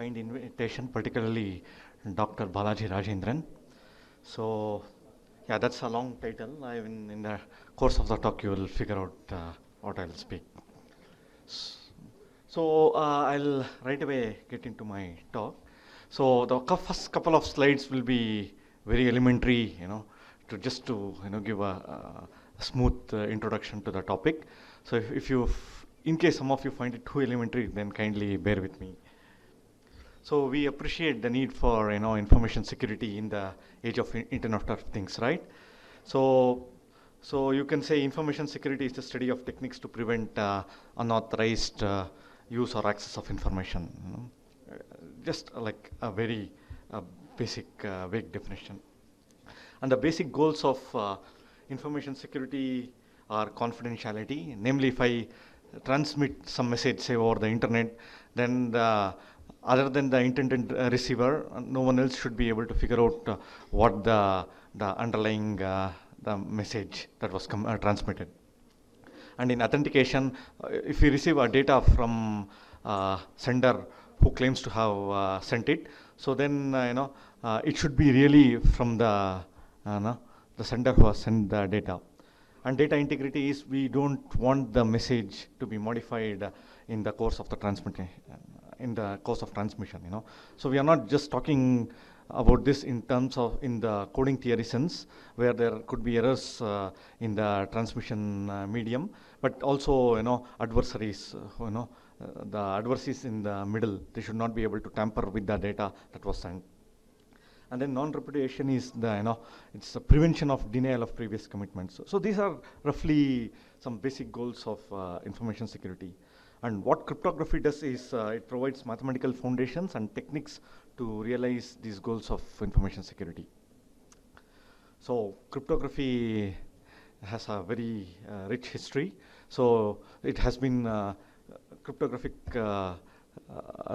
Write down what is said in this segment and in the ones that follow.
kind invitation, particularly Dr. Balaji Rajendran. So, yeah, that's a long title. In the course of the talk, you will figure out what I will speak. So, I'll right away get into my talk. So, the first couple of slides will be very elementary, to just to give a smooth introduction to the topic. So, if you, in case some of you find it too elementary, then kindly bear with me. So we appreciate the need for information security in the age of Internet of Things, right? So you can say information security is the study of techniques to prevent unauthorized use or access of information. Just like a very basic vague definition. And the basic goals of information security are confidentiality. Namely, if I transmit some message, say over the internet, then other than the intended receiver, no one else should be able to figure out what the underlying the message that was transmitted. And in authentication, if we receive a data from sender who claims to have sent it, so then it should be really from the sender who has sent the data. And data integrity is we don't want the message to be modified in the course of the transmission. So we are not just talking about this in terms of in the coding theory sense, where there could be errors in the transmission medium, but also adversaries. The adversaries in the middle, they should not be able to tamper with the data that was sent. And then non-repudiation is it's a prevention of denial of previous commitments. So these are roughly some basic goals of information security. And what cryptography does is it provides mathematical foundations and techniques to realize these goals of information security. So cryptography has a very rich history. So it has been cryptographic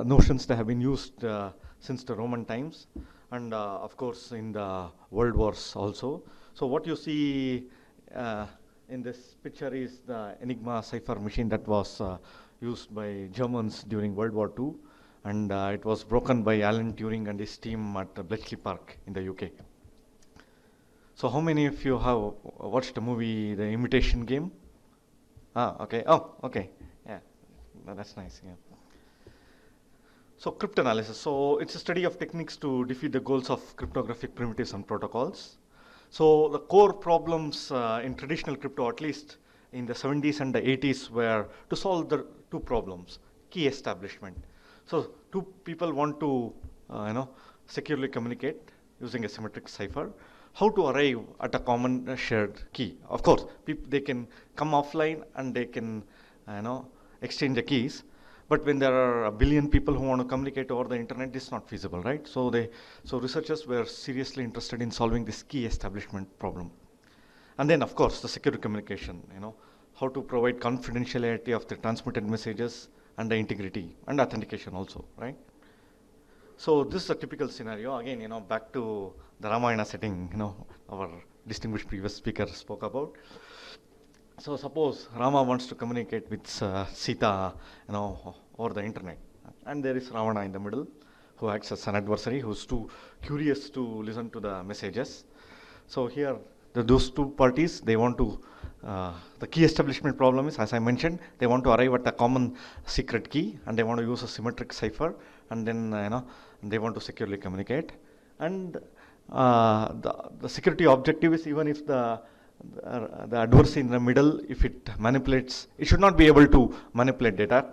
notions that have been used since the Roman times, and of course in the world wars also. So what you see in this picture is the Enigma Cipher machine that was used by Germans during World War II, and it was broken by Alan Turing and his team at Bletchley Park in the UK. So how many of you have watched the movie The Imitation Game? Okay. Oh, okay. Yeah, that's nice. Yeah. So cryptanalysis. So it's a study of techniques to defeat the goals of cryptographic primitives and protocols. So the core problems in traditional crypto, at least in the 70s and the 80s, were to solve the two problems: key establishment. So two people want to securely communicate using a symmetric cipher. How to arrive at a common shared key? Of course, they can come offline and they can exchange the keys. But when there are a billion people who want to communicate over the internet, it's not feasible, right? So researchers were seriously interested in solving this key establishment problem. And then, of course, the secure communication, how to provide confidentiality of the transmitted messages and the integrity and authentication also, right? So this is a typical scenario. Again, back to the Ramayana setting, our distinguished previous speaker spoke about. So suppose Rama wants to communicate with Sita, over the internet, and there is Ravana in the middle, who acts as an adversary, who's too curious to listen to the messages. So here, those two parties, they want to. The key establishment problem is, as I mentioned, they want to arrive at a common secret key, and they want to use a symmetric cipher, and then they want to securely communicate. And the security objective is, even if the adversary in the middle, if it manipulates, it should not be able to manipulate data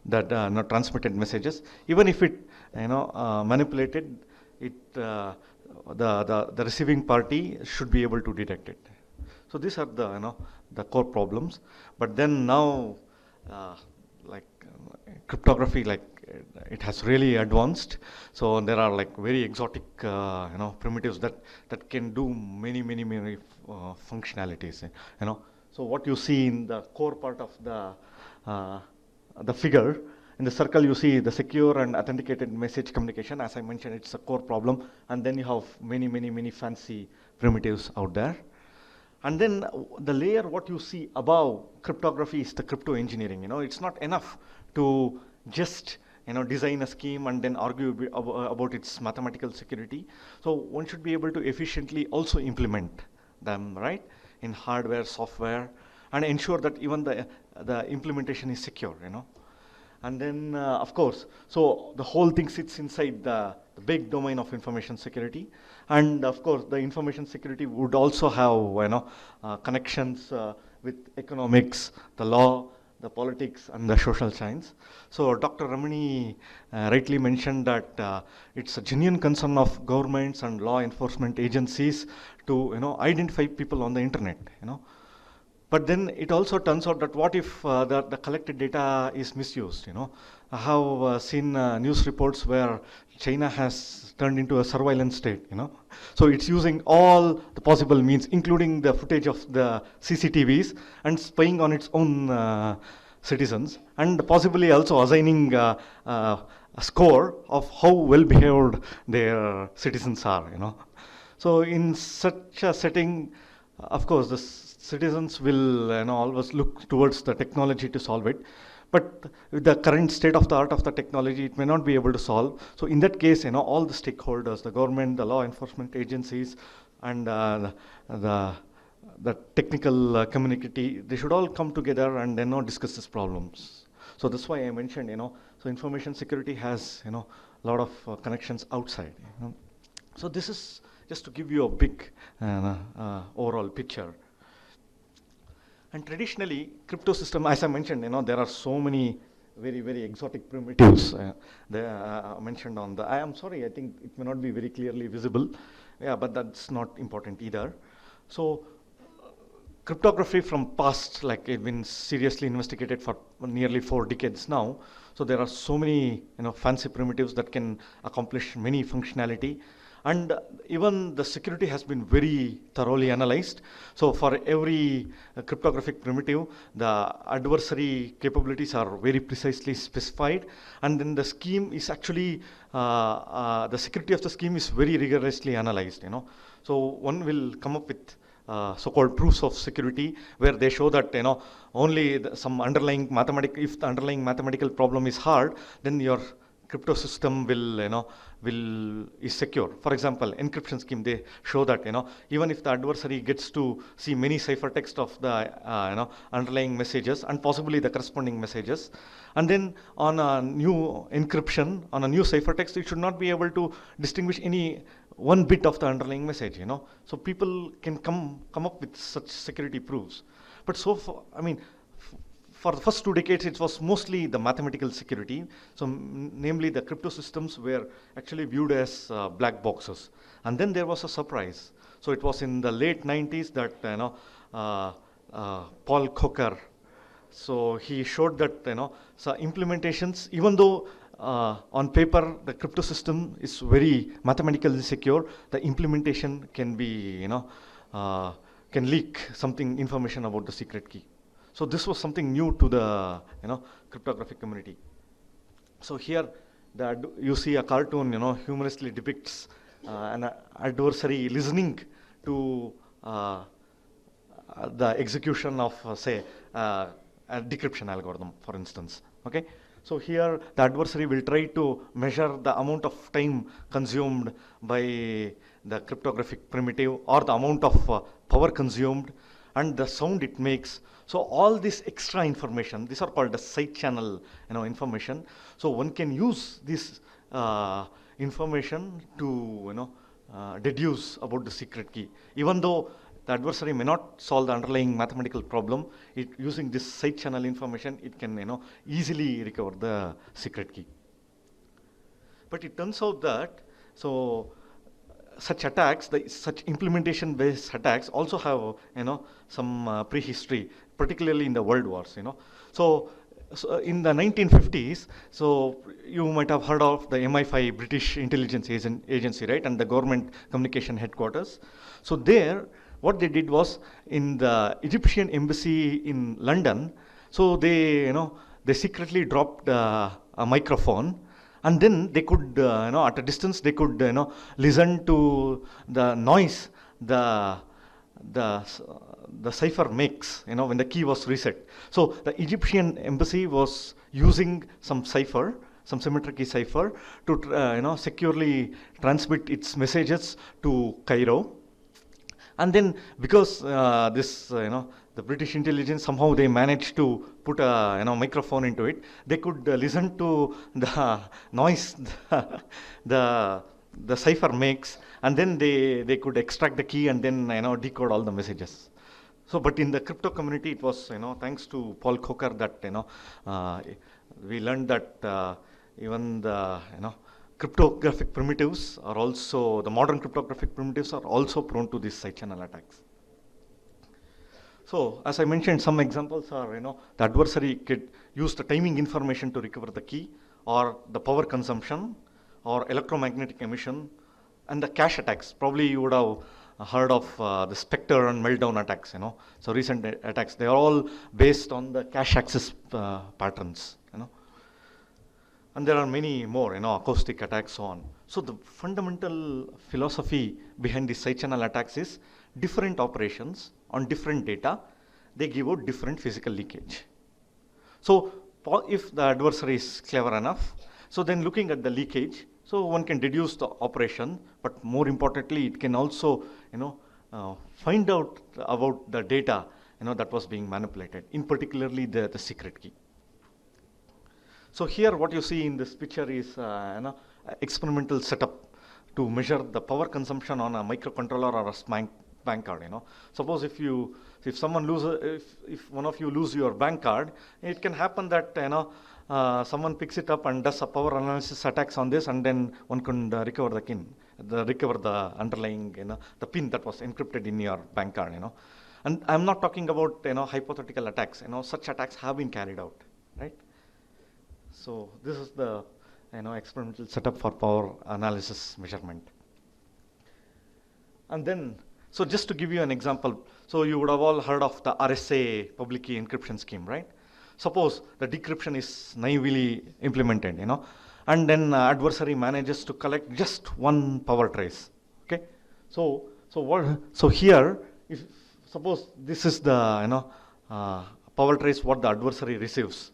that transmitted messages. Even if it manipulated it, the receiving party should be able to detect it. So these are the core problems. But then now, cryptography, it has really advanced. So there are very exotic primitives that can do many functionalities. So what you see in the core part of the figure, in the circle you see the secure and authenticated message communication. As I mentioned, it's a core problem, and then you have many fancy primitives out there. And then the layer what you see above cryptography is the crypto engineering. It's not enough to just design a scheme and then argue about its mathematical security. So one should be able to efficiently also implement them, right, in hardware, software, and ensure that even the implementation is secure, And then, of course, so the whole thing sits inside the big domain of information security. And of course, the information security would also have, connections with economics, the law, the politics, and the social science. So Dr. Ramani rightly mentioned that it's a genuine concern of governments and law enforcement agencies to, identify people on the internet, But then it also turns out that what if the collected data is misused, I have seen news reports where China has turned into a surveillance state, So it's using all the possible means, including the footage of the CCTVs and spying on its own citizens, and possibly also assigning a score of how well behaved their citizens are, So in such a setting, of course, the citizens will always look towards the technology to solve it. But with the current state of the art of the technology, it may not be able to solve. So in that case, all the stakeholders, the government, the law enforcement agencies, and the technical community, they should all come together and discuss these problems. So that's why I mentioned, so information security has, a lot of connections outside. So this is just to give you a big overall picture. And traditionally, crypto system, as I mentioned, there are so many very, very exotic primitives mentioned on the. I am sorry, I think it may not be very clearly visible. Yeah, but that's not important either. So cryptography from past, like it's been seriously investigated for nearly 4 decades now. So there are so many, fancy primitives that can accomplish many functionality. And even the security has been very thoroughly analyzed. So for every cryptographic primitive, the adversary capabilities are very precisely specified. And then the scheme is actually, the security of the scheme is very rigorously analyzed, So one will come up with so-called proofs of security, where they show that only some underlying if the underlying mathematical problem is hard, then your crypto system is secure. For example, encryption scheme, they show that even if the adversary gets to see many ciphertext of the underlying messages and possibly the corresponding messages, and then on a new encryption, on a new ciphertext, it should not be able to distinguish any one bit of the underlying message, So people can come up with such security proofs. But so far, for the first 2 decades, it was mostly the mathematical security. So namely, the crypto systems were actually viewed as black boxes. And then there was a surprise. So it was in the late 90s that Paul Coker, so he showed that so implementations, even though on paper the crypto system is very mathematically secure, the implementation can be can leak something information about the secret key. So this was something new to the cryptographic community. So here you see a cartoon humorously depicts an adversary listening to the execution of say a decryption algorithm, for instance. Okay. So here the adversary will try to measure the amount of time consumed by the cryptographic primitive, or the amount of power consumed, and the sound it makes. So all this extra information, these are called the side channel information. So one can use this information to deduce about the secret key. Even though the adversary may not solve the underlying mathematical problem, using this side channel information, it can easily recover the secret key. But it turns out that such attacks, such implementation-based attacks, also have some prehistory, particularly in the world wars. So in the 1950s, so you might have heard of the MI5 British intelligence agency, right, and the government communication headquarters. So there, what they did was, in the Egyptian embassy in London, so they secretly dropped a microphone, and then they could at a distance they could listen to the noise the cipher makes when the key was reset. So the Egyptian embassy was using some cipher, some symmetric key cipher to securely transmit its messages to Cairo. And then because the British intelligence, somehow they managed to put a microphone into it, they could listen to the noise the cipher makes, and then they could extract the key and then decode all the messages. So, but in the crypto community, it was thanks to Paul Coker that we learned that even the cryptographic primitives are also, the modern cryptographic primitives are also prone to these side channel attacks. So, as I mentioned, some examples are, the adversary could use the timing information to recover the key, or the power consumption, or electromagnetic emission, and the cache attacks. Probably you would have heard of the Spectre and Meltdown attacks, So recent attacks, they are all based on the cache access patterns, And there are many more, acoustic attacks, so on. So the fundamental philosophy behind the side channel attacks is different operations on different data, they give out different physical leakage. So if the adversary is clever enough, so then looking at the leakage, so one can deduce the operation, but more importantly, it can also, find out about the data, that was being manipulated, in particularly the secret key. So here what you see in this picture is experimental setup to measure the power consumption on a microcontroller or a bank card. Suppose if someone loses, if one of you lose your bank card, it can happen that someone picks it up and does a power analysis attacks on this, and then one can recover the underlying the pin that was encrypted in your bank card. And I'm not talking about hypothetical attacks. Such attacks have been carried out, right? So this is the experimental setup for power analysis measurement. And then, so just to give you an example, so you would have all heard of the RSA public key encryption scheme, right? Suppose the decryption is naively implemented, and then adversary manages to collect just one power trace. Okay, so here, if suppose this is the power trace what the adversary receives,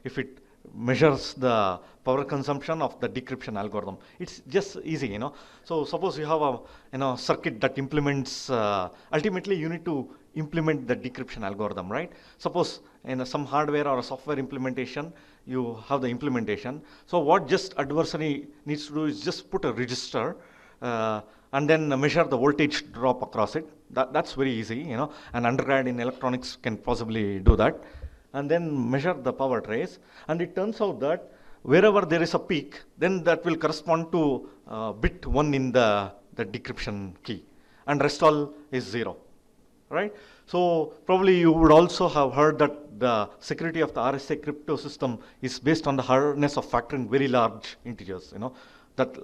if it measures the power consumption of the decryption algorithm. It's just easy, So suppose you have a circuit that implements. Ultimately, you need to implement the decryption algorithm, right? Suppose in some hardware or a software implementation, you have the implementation. So what just adversary needs to do is just put a register and then measure the voltage drop across it. That's very easy, An undergrad in electronics can possibly do that. And then measure the power trace, and it turns out that wherever there is a peak, then that will correspond to bit 1 in the decryption key, and rest all is 0, right? So probably you would also have heard that the security of the RSA crypto system is based on the hardness of factoring very large integers, that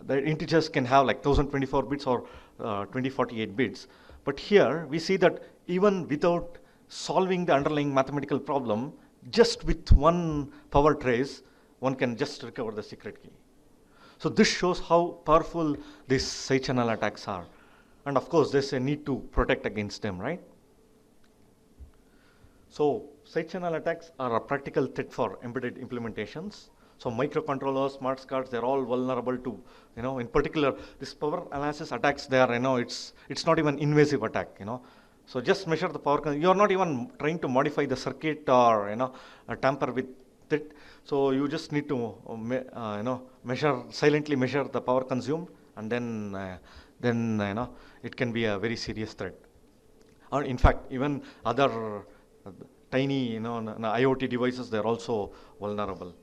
the integers can have like 1024 bits or 2048 bits. But here we see that even without solving the underlying mathematical problem, just with one power trace, one can just recover the secret key. So this shows how powerful these side channel attacks are. And of course, there's a need to protect against them, right? So side channel attacks are a practical threat for embedded implementations. So microcontrollers, smart cards, they're all vulnerable to, in particular, this power analysis attacks, they are, it's not even invasive attack, So just measure the power. You're not even trying to modify the circuit or tamper with it. So you just need to silently measure the power consumed, and then it can be a very serious threat. Or in fact, even other tiny IoT devices, they're also vulnerable.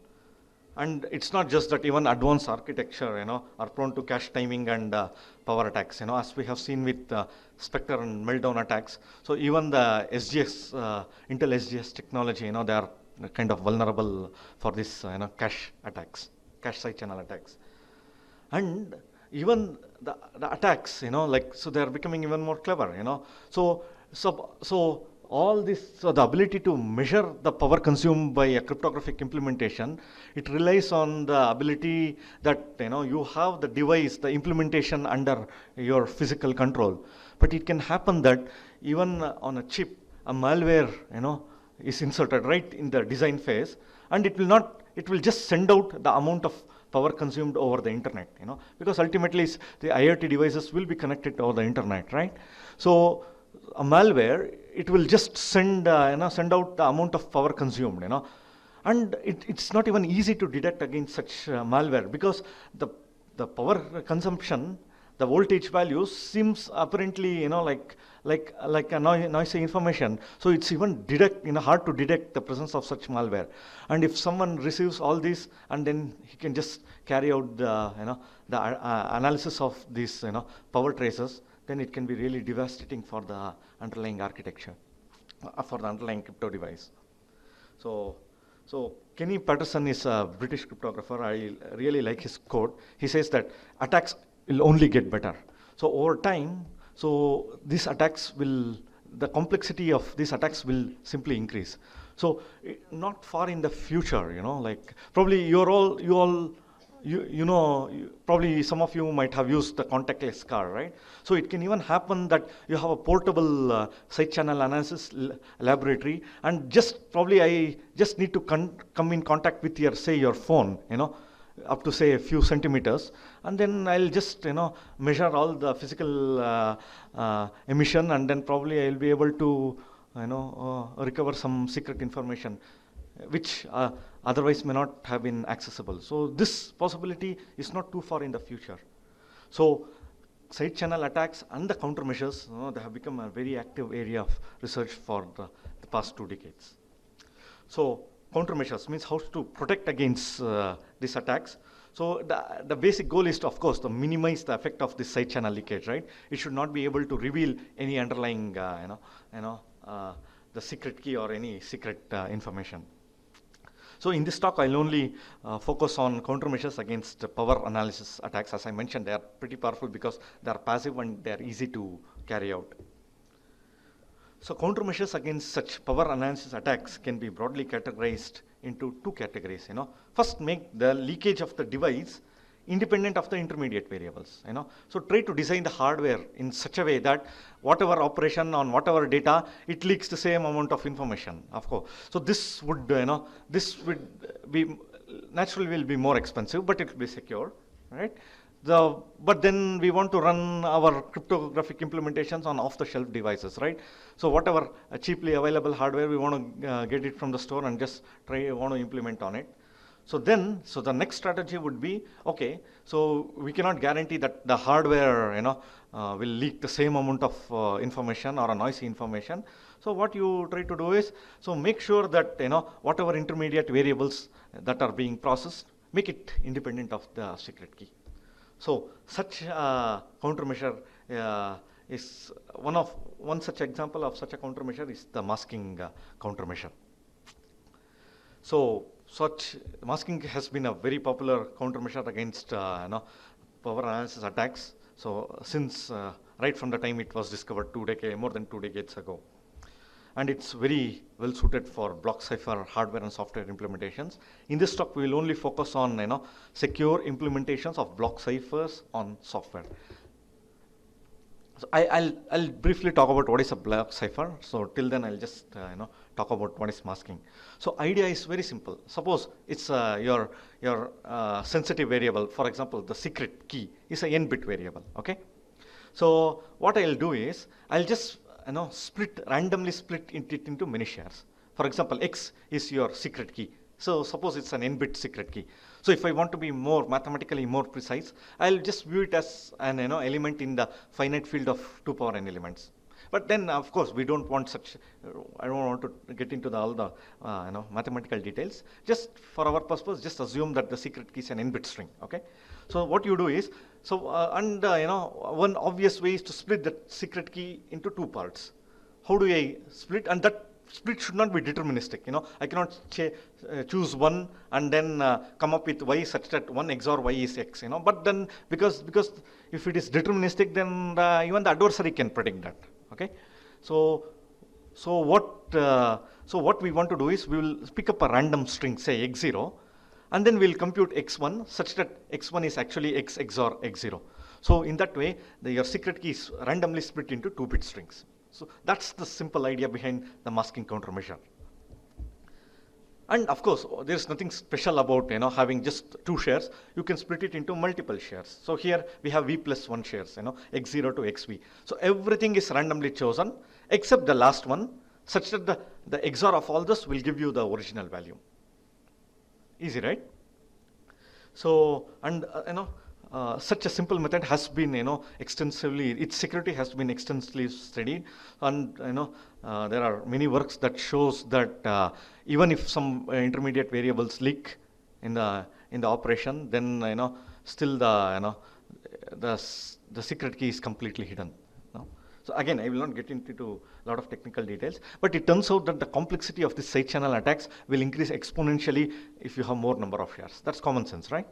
And it's not just that, even advanced architecture, are prone to cache timing and power attacks, as we have seen with Spectre and Meltdown attacks. So even the SGX, Intel SGX technology, they are kind of vulnerable for this, cache attacks, cache side channel attacks. And even the attacks, so they are becoming even more clever, So all this, so the ability to measure the power consumed by a cryptographic implementation, it relies on the ability that you have the device, the implementation under your physical control. But it can happen that even on a chip, a malware is inserted right in the design phase, and it will not it will just send out the amount of power consumed over the internet, because ultimately the IoT devices will be connected over the internet, right? So a malware, it will just send out the amount of power consumed, and it's not even easy to detect against such malware, because the power consumption, the voltage values seems apparently, like a noisy information. So it's even hard to detect the presence of such malware. And if someone receives all these, and then he can just carry out the analysis of these, power traces, then it can be really devastating for the underlying architecture, for the underlying crypto device. So Kenny Patterson is a British cryptographer. I really like his quote. He says that attacks will only get better. So over time, so these attacks will, the complexity of these attacks will simply increase. So not far in the future, like probably probably some of you might have used the contactless card, right? So it can even happen that you have a portable side channel analysis laboratory, and I just need to come in contact with your phone, up to say a few centimeters, and then I'll just measure all the physical emission, and then probably I'll be able to recover some secret information which otherwise may not have been accessible. So this possibility is not too far in the future. So side channel attacks and the countermeasures, they have become a very active area of research for the past 2 decades. So countermeasures means how to protect against these attacks. So the basic goal is to, of course, to minimize the effect of this side channel leakage, right? It should not be able to reveal any underlying, the secret key or any secret information. So in this talk, I'll only focus on countermeasures against power analysis attacks. As I mentioned, they are pretty powerful because they are passive and they are easy to carry out. So countermeasures against such power analysis attacks can be broadly categorized into 2 categories. First, make the leakage of the device independent of the intermediate variables. So try to design the hardware in such a way that whatever operation on whatever data, it leaks the same amount of information, of course. So this would be naturally will be more expensive, but it will be secure, right? But then we want to run our cryptographic implementations on off-the-shelf devices, right? So whatever cheaply available hardware, we want to get it from the store and just want to implement on it. So the next strategy would be, okay, so we cannot guarantee that the hardware, will leak the same amount of information or a noisy information. So what you try to do is, so make sure that, whatever intermediate variables that are being processed, make it independent of the secret key. So such countermeasure is one such example of such a countermeasure is the masking countermeasure. So such masking has been a very popular countermeasure against power analysis attacks. So since right from the time it was discovered more than 2 decades ago, and it's very well suited for block cipher hardware and software implementations. In this talk, we will only focus on secure implementations of block ciphers on software. So I'll briefly talk about what is a block cipher. So till then, I'll just talk about what is masking. So idea is very simple. Suppose it's your sensitive variable. For example, the secret key is a n-bit variable. Okay. So what I'll do is I'll just randomly split it into many shares. For example, X is your secret key. So suppose it's an n-bit secret key. So if I want to be mathematically more precise, I'll just view it as an element in the finite field of 2 power n elements. But then, of course, we don't want such. I don't want to get into all the mathematical details. Just for our purpose, just assume that the secret key is an n-bit string. Okay. So what you do is, one obvious way is to split the secret key into 2 parts. How do I split? And that split should not be deterministic. I cannot choose one and then come up with y such that 1 XOR y is x. But then because if it is deterministic, then even the adversary can predict that. Okay. So what we want to do is we will pick up a random string, say x0, and then we'll compute x1 such that x1 is actually x XOR x0. So in that way, your secret key is randomly split into 2-bit strings. So that's the simple idea behind the masking countermeasure. And of course, there's nothing special about having just two shares. You can split it into multiple shares. So here we have v plus 1 shares, x0 to xv. So everything is randomly chosen except the last one, such that the XOR of all this will give you the original value. Easy, right? So, and such a simple method has been extensively, its security has been extensively studied, and there are many works that shows that even if some intermediate variables leak in the operation, then still the secret key is completely hidden. So again, I will not get into a lot of technical details, but it turns out that the complexity of the side channel attacks will increase exponentially if you have more number of shares. That's common sense, right?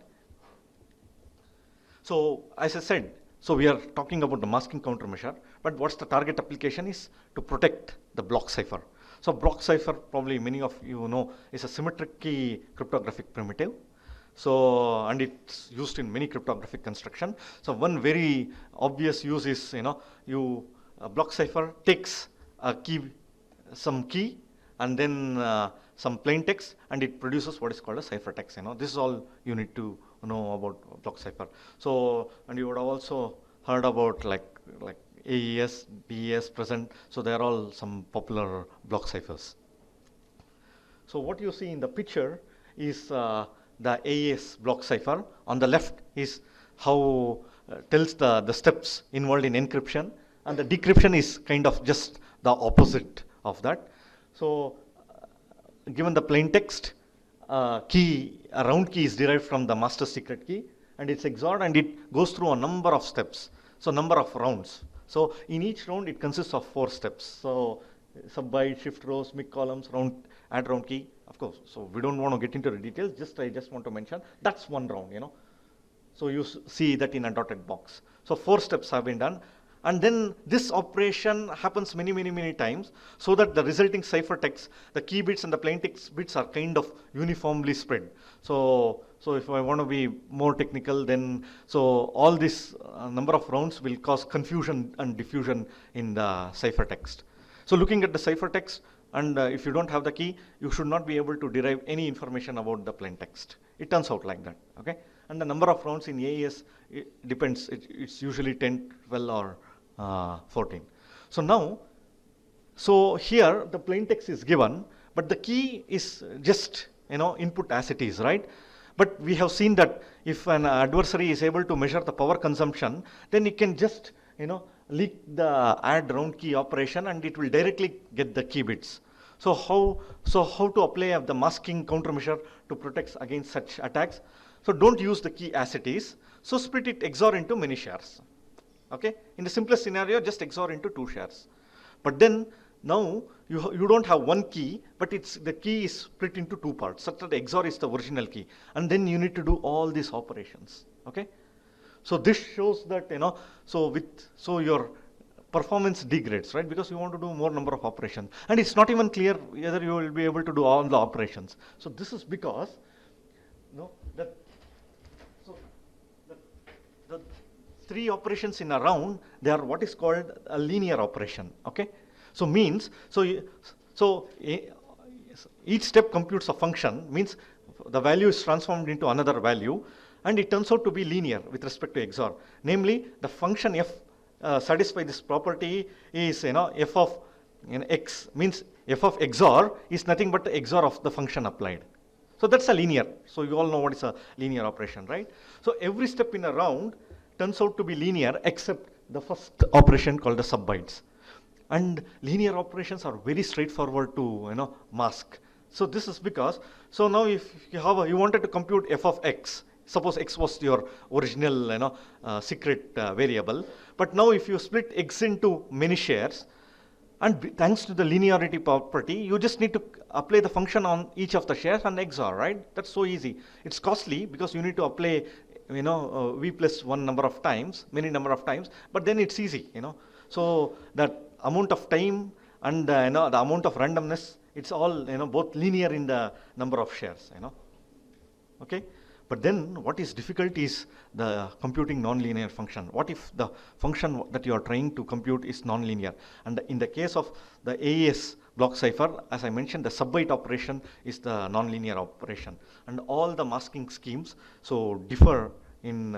So as I said, so we are talking about the masking countermeasure, but what's the target application is to protect the block cipher. So block cipher, probably many of you know, is a symmetric key cryptographic primitive. So, and it's used in many cryptographic construction. So one very obvious use is, a block cipher takes a key, some key, and then some plain text, and it produces what is called a ciphertext. This is all you need to know about block cipher. So, and you would have also heard about like AES, BES present. So they are all some popular block ciphers. So what you see in the picture is the AES block cipher. On the left is how tells the steps involved in encryption, and the decryption is kind of just the opposite of that. So given the plain text, a round key is derived from the master secret key, and it's XORed, and it goes through a number of steps. So number of rounds. So in each round, it consists of 4 steps. So sub byte, shift rows, MIC columns, add round key, of course. So we don't want to get into the details. I just want to mention that's one round. So you see that in a dotted box. So 4 steps have been done. And then this operation happens many times, so that the resulting ciphertext, the key bits and the plain text bits are kind of uniformly spread. So if I want to be more technical, then so all this number of rounds will cause confusion and diffusion in the ciphertext. So looking at the ciphertext, and if you don't have the key, you should not be able to derive any information about the plain text. It turns out like that, okay? And the number of rounds in AES, it depends. It's usually 10, 12, or 14. So now, so here the plain text is given, but the key is just input as it is, right? But we have seen that if an adversary is able to measure the power consumption, then it can just leak the add round key operation, and it will directly get the key bits. So how to apply the masking countermeasure to protect against such attacks? So don't use the key as it is. So split it XOR into many shares. Okay, in the simplest scenario, just XOR into 2 shares. But then now you don't have one key, but the key is split into 2 parts, such that the XOR is the original key, and then you need to do all these operations. Okay, so this shows that so your performance degrades, right? Because you want to do more number of operations, and it's not even clear whether you will be able to do all the operations. So this is because the 3 operations in a round, they are what is called a linear operation. Okay, so means each step computes a function, means the value is transformed into another value, and it turns out to be linear with respect to XOR. Namely, the function f satisfy this property is f of x, means f of XOR is nothing but the XOR of the function applied. So that's a linear. So you all know what is a linear operation, right? So every step in a round turns out to be linear except the first operation called the subbytes. And linear operations are very straightforward to mask. So this is because, so now if you wanted to compute f of x, suppose x was your original secret variable, but now if you split x into many shares, and thanks to the linearity property, you just need to apply the function on each of the shares and XOR, right? That's so easy. It's costly because you need to apply v plus 1 number of times, many number of times, but then it's easy, So that amount of time and the amount of randomness, it's all both linear in the number of shares, Okay. But then what is difficult is the computing nonlinear function. What if the function that you are trying to compute is nonlinear? And in the case of the AES block cipher, as I mentioned, the sub-byte operation is the nonlinear operation, and all the masking schemes so differ in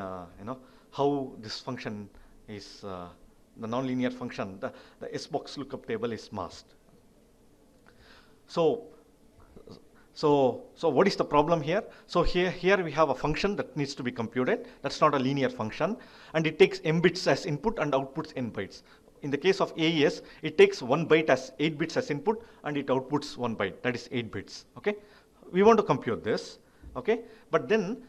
how this function is the nonlinear function. The S-box lookup table is masked. So what is the problem here? So here we have a function that needs to be computed. That's not a linear function, and it takes m bits as input and outputs n bytes. In the case of AES, it takes 1 byte as 8 bits as input, and it outputs 1 byte, that is 8 bits. Okay, we want to compute this. Okay, but then,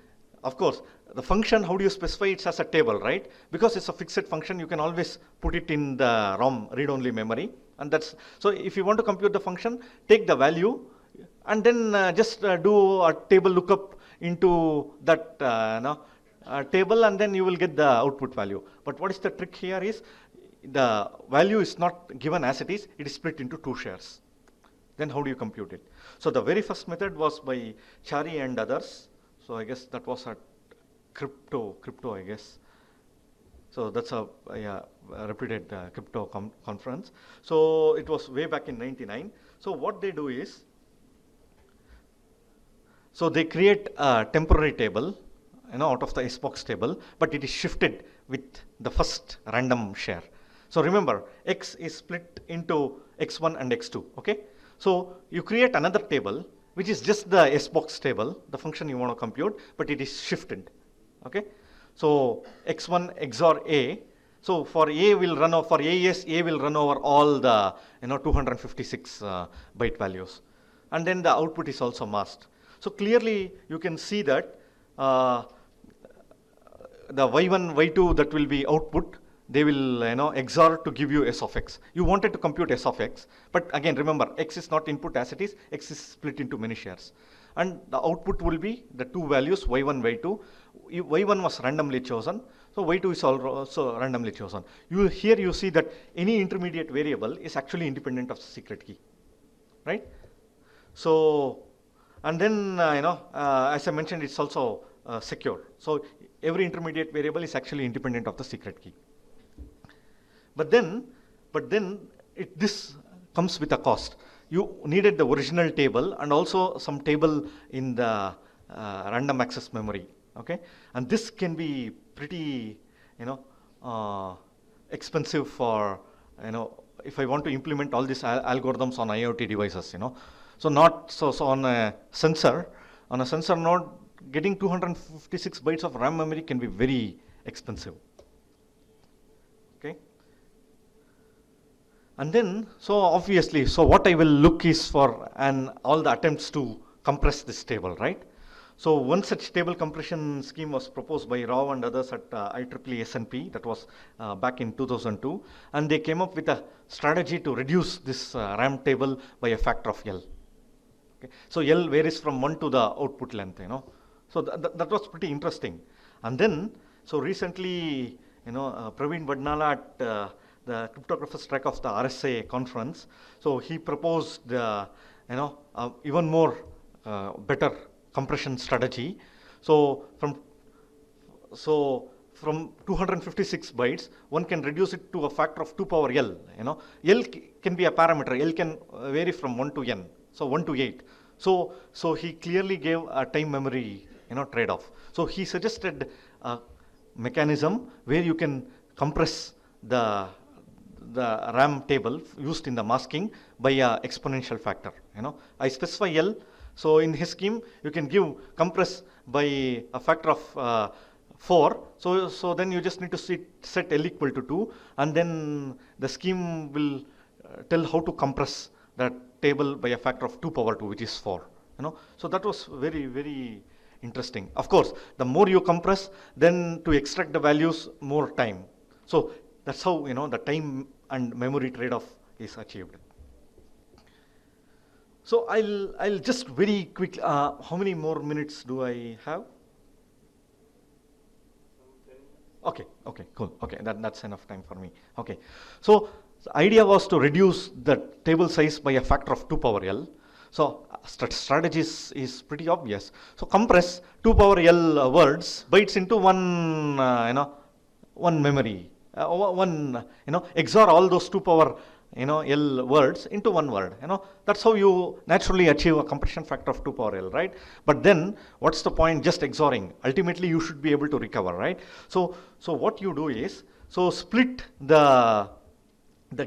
of course, the function, how do you specify it as a table, right? Because it's a fixed function, you can always put it in the ROM read-only memory, and that's so. If you want to compute the function, take the value, and then just do a table lookup into that table, and then you will get the output value. But what is the trick here is, the value is not given as it is split into 2 shares. Then how do you compute it? So the very first method was by Chari and others. So I guess that was at crypto I guess. So that's a reputed crypto conference. So it was way back in 99. So what they do is, so they create a temporary table, out of the S-box table, but it is shifted with the first random share. So remember, X is split into X1 and X2, okay? So you create another table, which is just the S-box table, the function you want to compute, but it is shifted, okay? So X1 XOR A, so for A will run over, for AES, A will run over all the 256 byte values. And then the output is also masked. So clearly you can see that the Y1, Y2 that will be output, they will XOR to give you S of X. You wanted to compute S of X, but again remember, X is not input as it is, X is split into many shares. And the output will be the 2 values, Y1, Y2. Y1 was randomly chosen, so Y2 is also randomly chosen. Here you see that any intermediate variable is actually independent of the secret key, right? So, and then as I mentioned, it's also secure. So every intermediate variable is actually independent of the secret key. But then this comes with a cost. You needed the original table and also some table in the random access memory. Okay, and this can be pretty expensive for if I want to implement all these algorithms on IoT devices. So on a sensor node, getting 256 bytes of RAM memory can be very expensive. Okay. And then, so obviously, so what I will look is for all the attempts to compress this table, right? So one such table compression scheme was proposed by Rao and others at IEEE SNP, that was back in 2002, and they came up with a strategy to reduce this RAM table by a factor of L. Okay. So L varies from 1 to the output length, So that was pretty interesting. And then, so recently, Praveen Vadnala at the cryptographers track of the RSA conference, so he proposed even more better compression strategy. So from 256 bytes, one can reduce it to a factor of 2 power L. L can be a parameter. L can vary from 1 to n, so 1 to 8. So he clearly gave a time memory trade-off. So he suggested a mechanism where you can compress the RAM table used in the masking by a exponential factor. I specify L. So in his scheme, you can compress by a factor of 4. So then you just need to set L equal to 2, and then the scheme will tell how to compress that table by a factor of 2 power 2, which is 4. So that was very, very interesting. Of course, the more you compress, then to extract the values, more time. So that's how the time and memory trade-off is achieved. So I'll just very quickly. How many more minutes do I have? Okay, cool. Okay, that's enough time for me. Okay, so the idea was to reduce the table size by a factor of 2 power L. So strategy is pretty obvious. So compress 2 power L words, bytes into one memory. XOR all those 2 power L words into one word. That's how you naturally achieve a compression factor of 2 power L, right? But then what's the point just XORing? Ultimately you should be able to recover, right? So what you do is, split the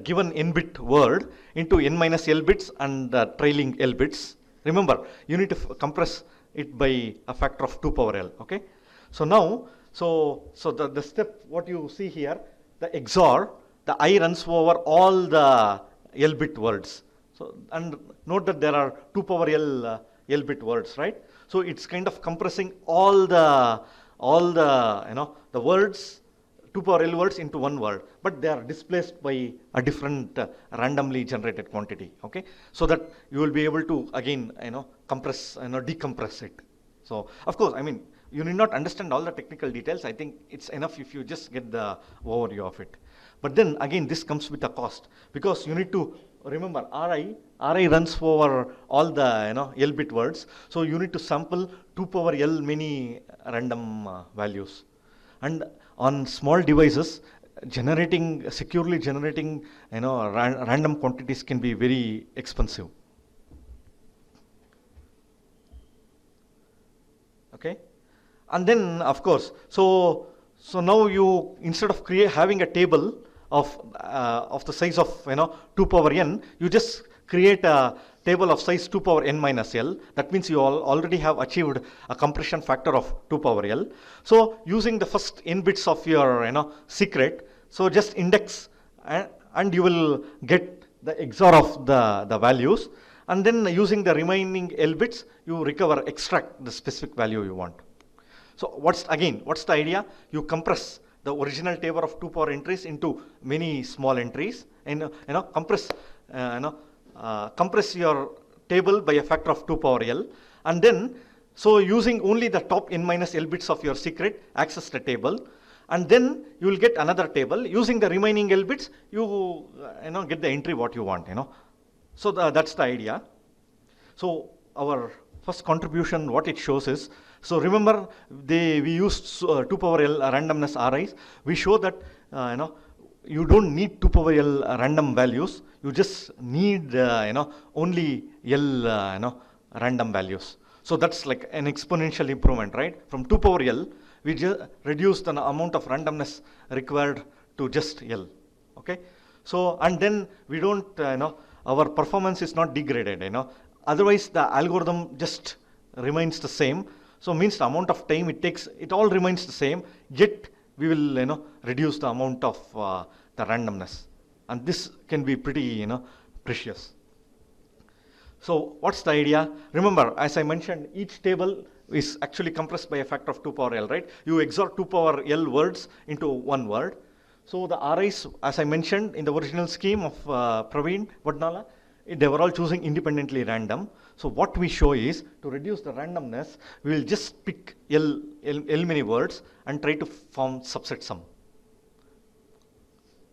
given n bit word into n minus L bits and the trailing L bits. Remember, you need to compress it by a factor of 2 power L, okay? So now, the step, what you see here, the XOR, the I runs over all the L bit words. So, and note that there are 2 power L L bit words, right? So it's kind of compressing all the the words, 2 power L words into one word, but they are displaced by a different randomly generated quantity, okay? So that you will be able to again, compress, decompress it. So of course, I mean, you need not understand all the technical details. I think it's enough if you just get the overview of it. But then again, this comes with a cost, because you need to remember Ri runs over all the L bit words. So you need to sample 2 power L many random values. And on small devices, securely generating random quantities can be very expensive. Okay, and then of course, so now you, instead of having a table of the size of 2 power n, you just create a table of size 2 power n minus L. That means you already have achieved a compression factor of 2 power L. So using the first n bits of your secret, so just index and you will get the XOR of the values, and then using the remaining L bits, you extract the specific value you want. So what's the idea? You compress the original table of 2 power entries into many small entries, and compress your table by a factor of 2 power L, and then so using only the top n minus L bits of your secret, access the table, and then you will get another table. Using the remaining L bits, you get the entry what you want. So that's the idea. So our first contribution, what it shows is, so remember we used 2 power L randomness RIs. We show that you don't need 2 power L random values. You just need only L random values. So that's like an exponential improvement, right? From 2 power L, we just reduce the amount of randomness required to just L. Okay, so and then we don't our performance is not degraded. Otherwise the algorithm just remains the same. So means the amount of time it takes, it all remains the same, yet we will reduce the amount of the randomness, and this can be pretty precious. So what's the idea? Remember, as I mentioned, each table is actually compressed by a factor of 2 power L, right? You XOR 2 power L words into one word. So the RIs, as I mentioned in the original scheme of Praveen Vadnala, they were all choosing independently random. So what we show is, to reduce the randomness, we will just pick L many words and try to form subset sum.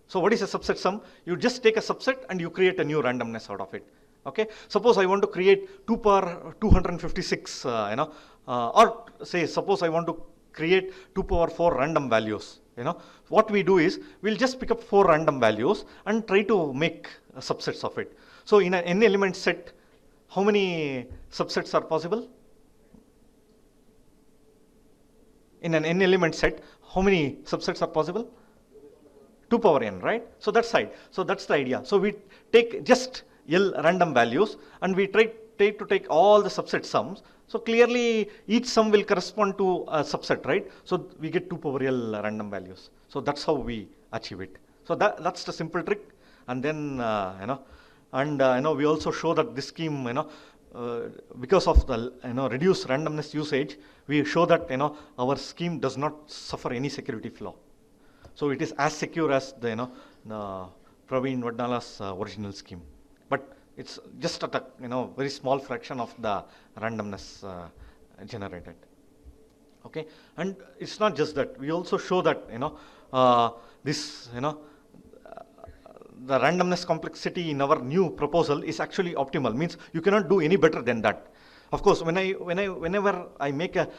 So what is a subset sum? You just take a subset and you create a new randomness out of it. Okay, suppose I want to create 2 power 256, or say suppose I want to create 2 power 4 random values. What we do is, we'll just pick up 4 random values and try to make subsets of it. So in an n element set, how many subsets are possible? In an n element set, how many subsets are possible? 2 power n, right? So that's right. So that's the idea. So we take just L random values and we try to take all the subset sums. So clearly each sum will correspond to a subset, right? So we get 2 power L random values. So that's how we achieve it. So that's the simple trick. And then we also show that this scheme, because of the reduced randomness usage, we show that our scheme does not suffer any security flaw. So it is as secure as the Praveen Vadnala's original scheme, but it's just at a very small fraction of the randomness generated. Okay, and it's not just that. We also show that this the randomness complexity in our new proposal is actually optimal. Means you cannot do any better than that. Of course, whenever I make a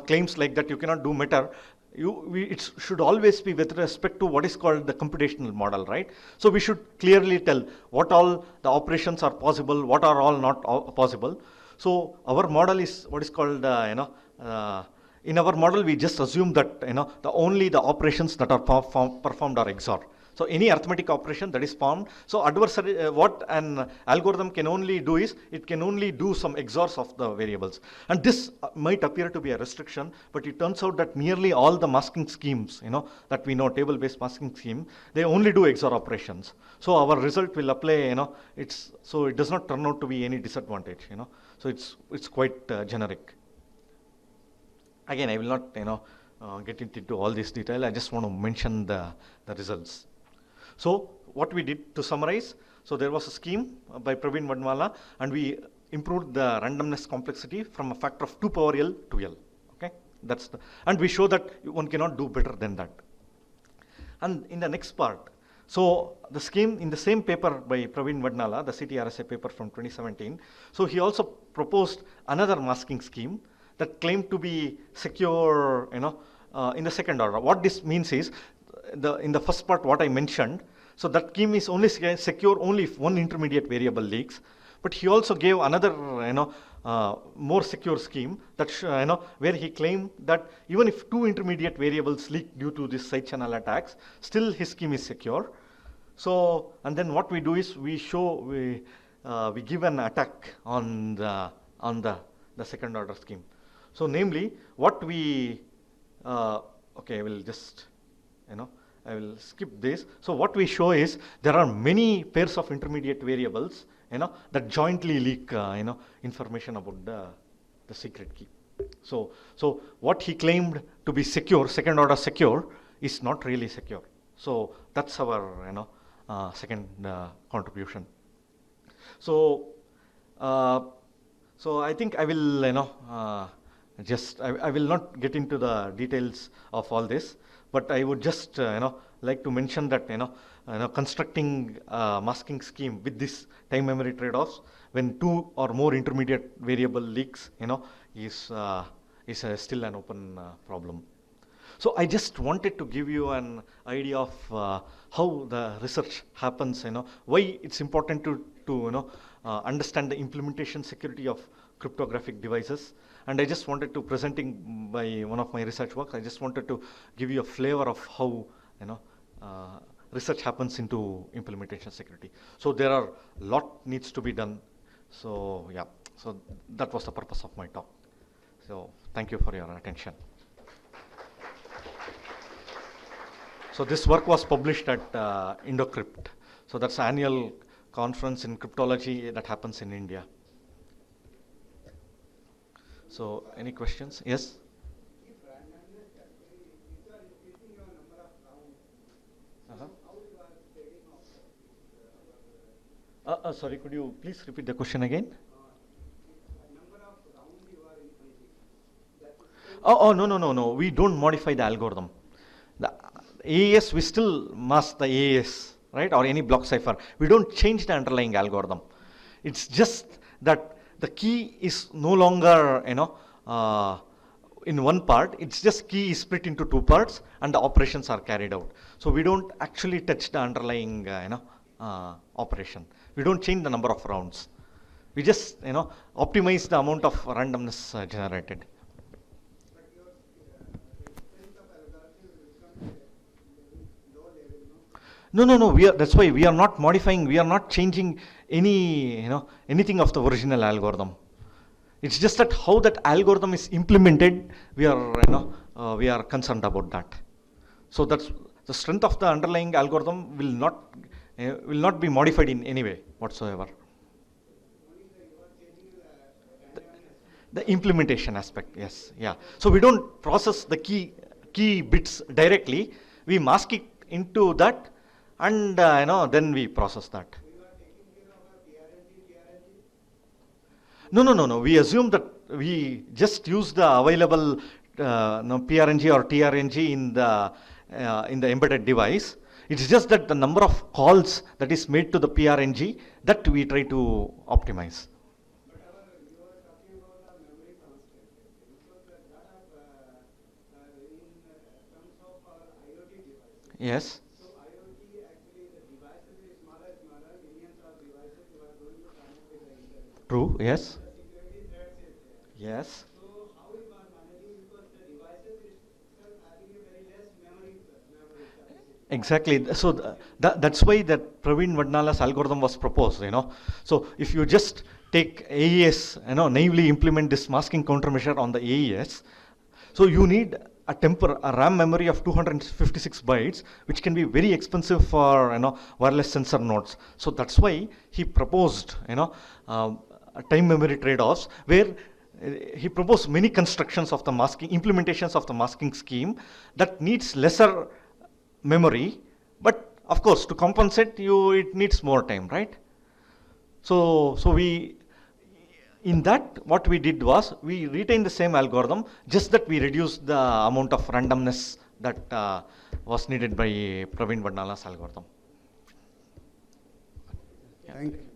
claims like that, you cannot do better, it should always be with respect to what is called the computational model, right? So we should clearly tell what all the operations are possible, what are all not possible. So our model is what is called, in our model we just assume that only the operations that are performed are XOR. So any arithmetic operation that is formed, so adversary, what an algorithm can only do is, it can only do some XORs of the variables. And this might appear to be a restriction, but it turns out that nearly all the masking schemes, that we know, table-based masking scheme, they only do XOR operations. So our result will apply, so it does not turn out to be any disadvantage, So it's quite generic. Again, I will not, get into all this detail. I just want to mention the results. So what we did, to summarize, so there was a scheme by Praveen Vadmala, and we improved the randomness complexity from a factor of 2 power L to L. Okay, and we show that one cannot do better than that. And in the next part, so the scheme in the same paper by Praveen Vadmala, the CTRSA paper from 2017, so he also proposed another masking scheme that claimed to be secure, in the second order. What this means is, in the first part what I mentioned, so that scheme is only secure only if one intermediate variable leaks. But he also gave another, more secure scheme that where he claimed that even if 2 intermediate variables leak due to this side channel attacks, still his scheme is secure. So, and then what we do is we give an attack on the second order scheme. So namely, what we okay, I will just I will skip this. So what we show is there are many pairs of intermediate variables, that jointly leak, information about the secret key. So what he claimed to be secure, second order secure, is not really secure. So that's our, second contribution. So I think I will, I will not get into the details of all this, but I would just like to mention that constructing a masking scheme with this time memory trade-offs, when 2 or more intermediate variable leaks, is still an open problem. So I just wanted to give you an idea of how the research happens, why it's important to understand the implementation security of cryptographic devices. And I just wanted to, presenting by one of my research works, I just wanted to give you a flavor of how research happens into implementation security. So there are a lot needs to be done. So yeah, so that was the purpose of my talk. So thank you for your attention. So this work was published at IndoCrypt. So that's an annual conference in cryptology that happens in India. So any questions? Yes? Sorry, could you please repeat the question again? No. We don't modify the algorithm. The AES, we still mask the AES, right? Or any block cipher. We don't change the underlying algorithm. It's just that the key is no longer, in one part. It's just key is split into 2 parts and the operations are carried out. So we don't actually touch the underlying, operation. We don't change the number of rounds. We just, optimize the amount of randomness generated. No. That's why we are not modifying. We are not changing any, anything of the original algorithm. It's just that how that algorithm is implemented, we are concerned about that. So that's the strength of the underlying algorithm will not be modified in any way whatsoever. The implementation aspect, yes, yeah. So we don't process the key bits directly. We mask it into that, and then we process that. No. We assume that we just use the available PRNG or TRNG in the embedded device. It's just that the number of calls that is made to the PRNG that we try to optimize. Yes. So IoT actually the devices is smaller, millions of devices you are going to connect with the internet. True. Yes. The security threats is there. Yes. So how you are managing because the devices is itself having a very less memory capacity. Exactly. So that's why that Praveen Vadnala's algorithm was proposed. So if you just take AES, naively implement this masking countermeasure on the AES, so you need a RAM memory of 256 bytes, which can be very expensive for wireless sensor nodes. So that's why he proposed a time memory trade-offs where he proposed many constructions of the masking implementations of the masking scheme that needs lesser memory, but of course to compensate you it needs more time, right? So we in that what we did was we retained the same algorithm, just that we reduced the amount of randomness that was needed by Praveen Vadnala's algorithm. Thank you.